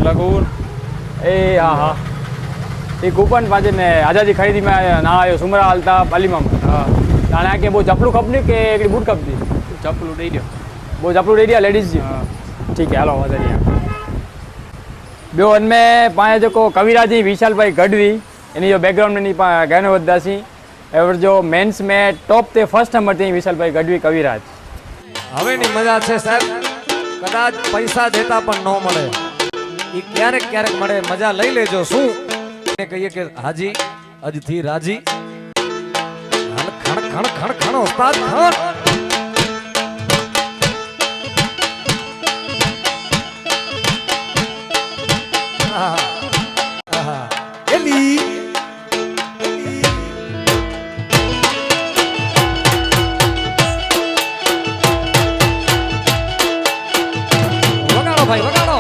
lagoon ए हाँ हाँ ये कूपन पाजे ने आज़ादी खरीदी में ना आयो सुमरा हालता पालीमा में हाँ ताने के वो चपलू खपनी के एक बूट खपनी चप्पल उड़ी दियो वो चपलू दे दिया लेडीज जी हाँ ठीक है हलो वजरिया बो उनमें पाए जो को कविराजी विशाल भाई गढ़वी इन्हीं जो बैकग्राउंड में गाने वदासी और जो मेंस में टॉप ते फर्स्ट नंबर थी विशाल भाई गढ़वी कविराज હવે ની મજા છે સાહેબ કદાચ પૈસા દેતા પણ ન મળે ઈ ક્યારેક ક્યારેક મળે મજા લઈ લેજો શું એને કહીએ કે હાજી આજથી રાજી ખણ ખણ ખણ ખણ ઉસ્તાદ ખણ એલી ભાઈ વગાડો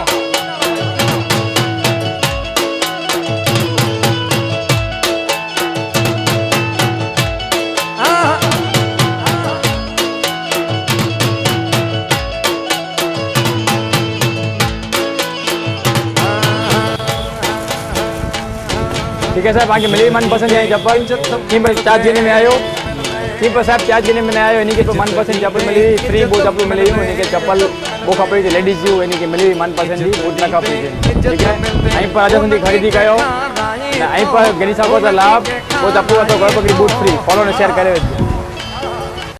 ठीक है साहब आगे मिली मनपसंद है चप्पल की पर 4 गिने में आयो की पर साहब 4 गिने में आयो इन्हीं के तो मनपसंद चप्पल मिली फ्री वो चप्पल मिली इन्हीं के चप्पल वो कपड़ी थी लेडीज जी इन्हीं की मिली मनपसंद थी बूट ना कपड़ी थी ठीक है અહીં પર આજે સુધી ખરીદી કયો અહીં પર ગણી શકો તો લાભ वो चप्पल तो घर पकड़ी बूट फ्री फॉलो ने शेयर करे